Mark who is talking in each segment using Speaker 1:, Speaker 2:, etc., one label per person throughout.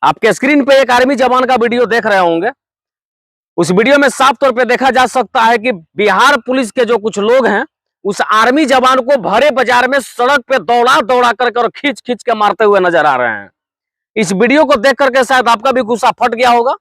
Speaker 1: आपके स्क्रीन पे एक आर्मी जवान का वीडियो देख रहे होंगे। उस वीडियो में साफ तौर पे देखा जा सकता है कि बिहार पुलिस के जो कुछ लोग हैं उस आर्मी जवान को भरे बाजार में सड़क पे दौड़ा दौड़ा कर खींच खींच के मारते हुए नजर आ रहे हैं। इस वीडियो को देख करके शायद आपका भी गुस्सा फट गया होगा।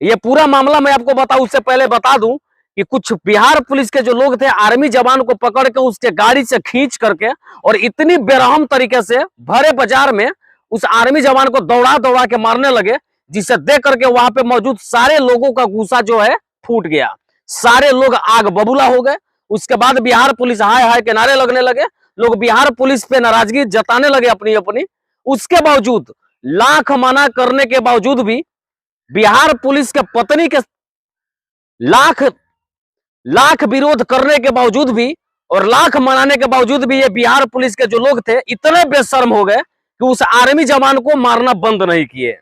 Speaker 1: ये पूरा मामला मैं आपको बताऊं उससे पहले बता दूं कि कुछ बिहार पुलिस के जो लोग थे आर्मी जवान को पकड़ के उसके गाड़ी से खींच करके और इतनी बेरहम तरीके से भरे बाजार में उस आर्मी जवान को दौड़ा दौड़ा के मारने लगे, जिसे देख करके वहां पे मौजूद सारे लोगों का गुस्सा जो है फूट गया। सारे लोग आग बबूला हो गए। उसके बाद बिहार पुलिस हाय हाय के नारे लगने लगे। लोग बिहार पुलिस पे नाराजगी जताने लगे अपनी अपनी। उसके बावजूद लाख मना करने के बावजूद भी बिहार पुलिस के पत्नी के लाख लाख विरोध करने के बावजूद भी और लाख मनाने के बावजूद भी ये बिहार पुलिस के जो लोग थे इतने बेशर्म हो गए कि उस आर्मी जवान को मारना बंद नहीं किए।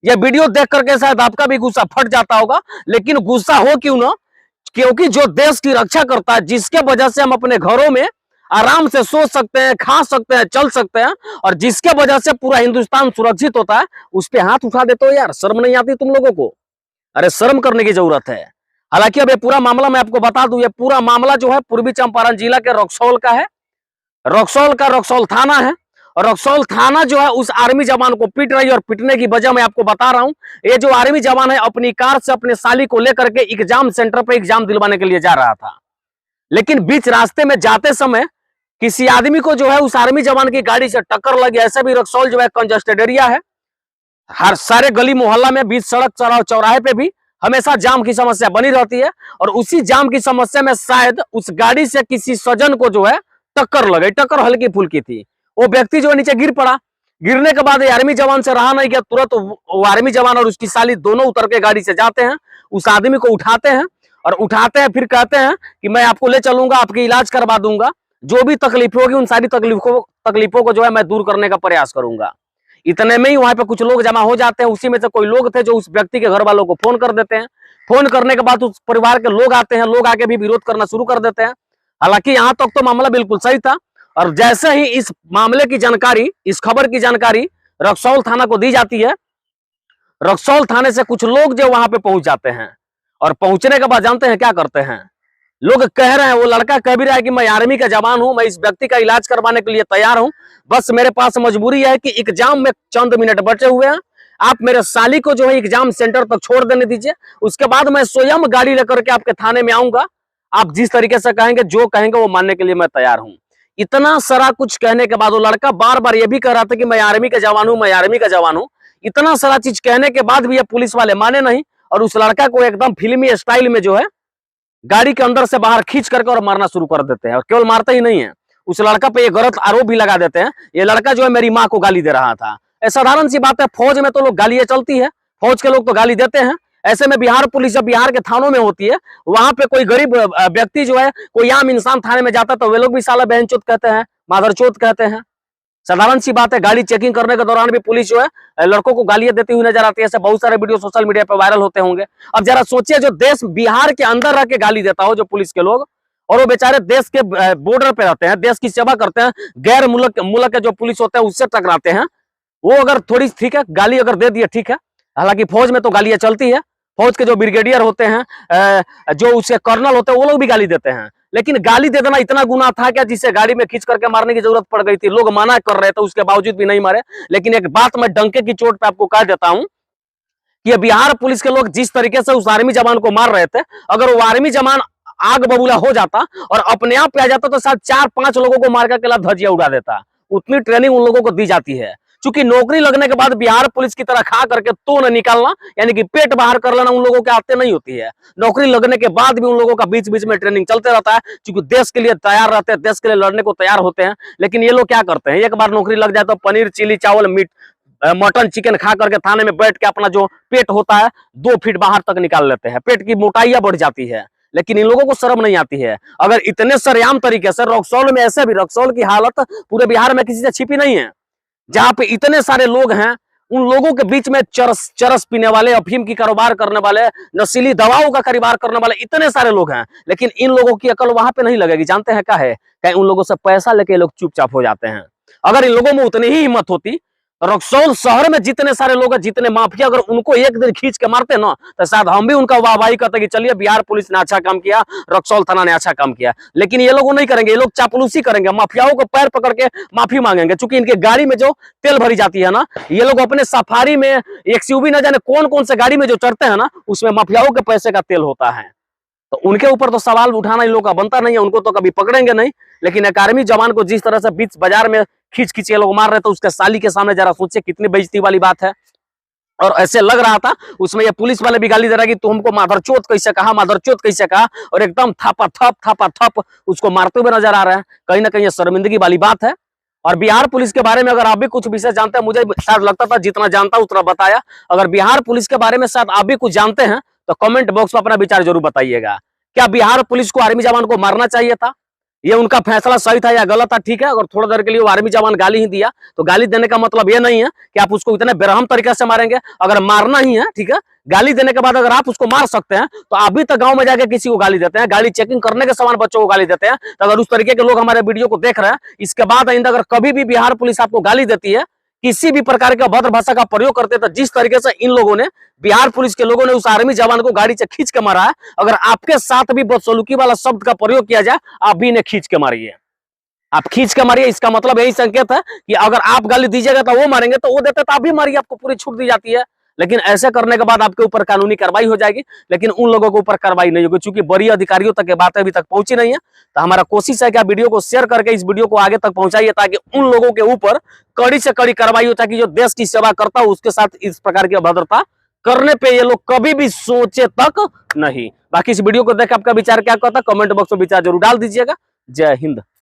Speaker 1: यह वीडियो देख करके शायद आपका भी गुस्सा फट जाता होगा, लेकिन गुस्सा हो क्यों ना, क्योंकि जो देश की रक्षा करता है, जिसके वजह से हम अपने घरों में आराम से सो सकते हैं, खा सकते हैं, चल सकते हैं और जिसके वजह से पूरा हिंदुस्तान सुरक्षित होता है, उस पे हाथ उठा देते हो यार। शर्म नहीं आती तुम लोगों को? अरे शर्म करने की जरूरत है। हालांकि अब ये पूरा मामला मैं आपको बता दूं, ये पूरा मामला जो है पूर्वी चंपारण जिला के रक्सौल का है। रक्सौल का रक्सौल थाना है और रक्सौल थाना जो है उस आर्मी जवान को पीट रही है और पीटने की वजह मैं आपको बता रहा हूं। ये जो आर्मी जवान है अपनी कार से अपने साली को लेकर के एग्जाम सेंटर पे एग्जाम दिलवाने के लिए जा रहा था, लेकिन बीच रास्ते में जाते समय किसी आदमी को जो है उस आर्मी जवान की गाड़ी से टक्कर लगी। ऐसे भी रक्सौल जो है कंजस्टेड एरिया है। हर सारे गली मोहल्ला में बीच सड़क चौराहे पे भी हमेशा जाम की समस्या बनी रहती है और उसी जाम की समस्या में शायद उस गाड़ी से किसी सज्जन को जो है टक्कर लगी। टक्कर हल्की फुल्की थी। वो व्यक्ति जो है नीचे गिर पड़ा। गिरने के बाद आर्मी जवान से रहा नहीं गया, तुरंत वो आर्मी जवान और उसकी साली दोनों उतर के गाड़ी से जाते हैं, उस आदमी को उठाते हैं और उठाते हैं, फिर कहते हैं कि मैं आपको ले चलूंगा, आपकी इलाज करवा दूंगा, जो भी तकलीफ होगी उन सारी तकलीफों को जो है मैं दूर करने का प्रयास करूंगा। इतने में ही वहां पे कुछ लोग जमा हो जाते हैं। उसी में से कोई लोग थे जो उस व्यक्ति के घर वालों को फोन कर देते हैं। फोन करने के बाद उस परिवार के लोग आते हैं। लोग आके भी विरोध करना शुरू कर देते हैं। हालांकि यहां तक तो मामला बिल्कुल सही था और जैसे ही इस मामले की जानकारी, इस खबर की जानकारी रक्सौल थाना को दी जाती है, रक्सौल थाने से कुछ लोग जो वहां पे पहुंच जाते हैं और पहुंचने के बाद जानते हैं क्या करते हैं? लोग कह रहे हैं, वो लड़का कह भी रहा है कि मैं आर्मी का जवान हूं, मैं इस व्यक्ति का इलाज करवाने के लिए तैयार हूं, बस मेरे पास मजबूरी है कि एग्जाम में चंद मिनट बचे हुए हैं, आप मेरे साली को जो है एग्जाम सेंटर तक छोड़ देने दीजिए, उसके बाद मैं स्वयं गाड़ी लेकर के आपके थाने में आऊंगा, आप जिस तरीके से कहेंगे, जो कहेंगे वो मानने के लिए मैं तैयार हूं। इतना सारा कुछ कहने के बाद वो लड़का बार बार ये भी कह रहा था कि मैं आर्मी का जवान हूं, मैं आर्मी का जवान हूं। इतना सारा चीज कहने के बाद भी ये पुलिस वाले माने नहीं और उस लड़का को एकदम फिल्मी स्टाइल में जो है गाड़ी के अंदर से बाहर खींच करके और मारना शुरू कर देते हैं। और केवल मारते ही नहीं है, उस लड़का पे ये गलत आरोप भी लगा देते हैं, ये लड़का जो है मेरी माँ को गाली दे रहा था। साधारण सी बात है, फौज में तो लोग गालियां चलती है, फौज के लोग तो गाली देते हैं। ऐसे में बिहार पुलिस जब बिहार के थानों में होती है, वहां पे कोई गरीब व्यक्ति जो है, कोई आम इंसान थाने में जाता है तो वे लोग भी साला बहन चोत कहते हैं, मादर चोत कहते हैं। साधारण सी बात है। गाड़ी चेकिंग करने के दौरान भी पुलिस जो है लड़कों को गालियां देती हुई नजर आती है। ऐसे बहुत सारे वीडियो सोशल मीडिया पे वायरल होते होंगे। अब जरा सोचिए, जो देश बिहार के अंदर रह के गाली देता हो जो पुलिस के लोग, और वो बेचारे देश के बॉर्डर पे रहते हैं, देश की सेवा करते हैं, गैर मुल्क के जो पुलिस होते हैं उससे टकराते हैं, वो अगर थोड़ी ठीक है गाली अगर दे दिए ठीक है। हालांकि फौज में तो गालियां चलती है। फौज के जो ब्रिगेडियर होते हैं, जो उसके कर्नल होते हैं, वो लोग भी गाली देते हैं। लेकिन गाली दे देना इतना गुनाह था क्या जिससे गाड़ी में खींच करके मारने की जरूरत पड़ गई थी? लोग मना कर रहे थे, उसके बावजूद भी नहीं मारे। लेकिन एक बात मैं डंके की चोट पे आपको कह देता हूं कि ये बिहार पुलिस के लोग जिस तरीके से उस आर्मी जवान को मार रहे थे, अगर वो आर्मी जवान आग बबूला हो जाता और अपने आप पे आ जाता तो शायद 4-5 लोगों को मार करके धज्जियां उड़ा देता। उतनी ट्रेनिंग उन लोगों को दी जाती है। क्योंकि नौकरी लगने के बाद बिहार पुलिस की तरह खा करके तो न निकालना, यानी कि पेट बाहर कर लेना उन लोगों के आते नहीं होती है। नौकरी लगने के बाद भी उन लोगों का बीच बीच में ट्रेनिंग चलते रहता है, क्योंकि देश के लिए तैयार रहते हैं, देश के लिए लड़ने को तैयार होते हैं। लेकिन ये लोग क्या करते हैं, एक बार नौकरी लग जाए तो पनीर, चिली, चावल, मीट, मटन, चिकन खा करके थाने में बैठ के अपना जो पेट होता है 2 फीट बाहर तक निकाल लेते हैं। पेट की मोटाइयां बढ़ जाती है। लेकिन इन लोगों को शर्म नहीं आती है। अगर इतने सरेआम तरीके से रक्सौल में, ऐसे भी रक्सौल की हालत पूरे बिहार में किसी से छिपी नहीं है, जहां पे इतने सारे लोग हैं, उन लोगों के बीच में चरस पीने वाले, अफीम की कारोबार करने वाले, नशीली दवाओं का कारोबार करने वाले इतने सारे लोग हैं, लेकिन इन लोगों की अकल वहां पे नहीं लगेगी। जानते हैं क्या है? कहीं उन लोगों से पैसा लेके लोग चुपचाप हो जाते हैं। अगर इन लोगों में उतनी ही हिम्मत होती तो रक्सौल शहर में जितने सारे लोग हैं, जितने माफिया, अगर उनको एक दिन खींच के मारते ना तो शायद हम भी उनका वाहवाही करते कि चलिए बिहार पुलिस ने अच्छा काम किया, रक्सौल थाना ने अच्छा काम किया। लेकिन ये लोग नहीं करेंगे, ये लोग चापलूसी करेंगे, माफियाओं को पैर पकड़ के माफी मांगेंगे। चूंकि इनके गाड़ी में जो तेल भरी जाती है ना, ये लोग अपने सफारी में एक्सयूवी न जाने कौन कौन से गाड़ी में जो चढ़ते हैं ना, उसमें माफियाओं के पैसे का तेल होता है। तो उनके ऊपर तो सवाल उठाना इन लोग का बनता नहीं है, उनको तो कभी पकड़ेंगे नहीं। लेकिन एक आर्मी जवान को जिस तरह से बीच बाजार में खींच खींच के लोग मार रहे थे, उसके साली के सामने जरा सोचिए कितनी बेइज्जती वाली बात है। और ऐसे लग रहा था उसमें ये पुलिस वाले भी गाली दे रहा है कि तू हमको मादरचोद कैसे कहा, मादरचोद कैसे कहा, और एकदम थापा थप उसको मारते हुए नजर आ रहा है। कहीं ना कहीं ये शर्मिंदगी वाली बात है। और बिहार पुलिस के बारे में अगर आप भी कुछ विषय जानते हैं, मुझे शायद लगता था जितना जानता उतना बताया, अगर बिहार पुलिस के बारे में शायद आप भी कुछ जानते हैं तो कमेंट बॉक्स में अपना विचार जरूर बताइएगा। क्या बिहार पुलिस को आर्मी जवान को मारना चाहिए था? ये उनका फैसला सही था या गलत था? ठीक है, अगर थोड़ा देर के लिए वो आर्मी जवान गाली ही दिया तो गाली देने का मतलब ये नहीं है कि आप उसको इतने बेरहम तरीके से मारेंगे। अगर मारना ही है, ठीक है, गाली देने के बाद अगर आप उसको मार सकते हैं तो आप भी तो गांव में जाके किसी को गाली देते हैं, गाड़ी चेकिंग करने के समान बच्चों को गाली देते हैं। तो अगर उस तरीके के लोग हमारे वीडियो को देख रहे हैं, इसके बाद आइंदा अगर कभी भी बिहार पुलिस आपको गाली देती है, किसी भी प्रकार के अभद्र भाषा का प्रयोग करते हैं, तो जिस तरीके से इन लोगों ने, बिहार पुलिस के लोगों ने उस आर्मी जवान को गाड़ी से खींच के मारा है, अगर आपके साथ भी बदसलूकी वाला शब्द का प्रयोग किया जाए, आप भी इन्हें खींच के मारिए। आप खींच के मारिए, इसका मतलब यही संकेत है कि अगर आप गाली दीजिएगा तो वो मारेंगे, तो वो देते तो आप भी मारिए, आपको पूरी छूट दी जाती है। लेकिन ऐसे करने के बाद आपके ऊपर कानूनी कार्रवाई हो जाएगी, लेकिन उन लोगों के ऊपर कार्रवाई नहीं होगी, क्योंकि बड़ी अधिकारियों तक ये बातें अभी तक पहुंची नहीं है। तो हमारा कोशिश है कि आप वीडियो को शेयर करके इस वीडियो को आगे तक पहुंचाइए, ताकि उन लोगों के ऊपर कड़ी से कड़ी कार्रवाई हो, ताकि जो देश की सेवा करता हो उसके साथ इस प्रकार की अभद्रता करने पे ये लोग कभी भी सोचे तक नहीं। बाकी इस वीडियो को देख आपका विचार क्या कहता है, कमेंट बॉक्स में विचार जरूर डाल दीजिएगा। जय हिंद।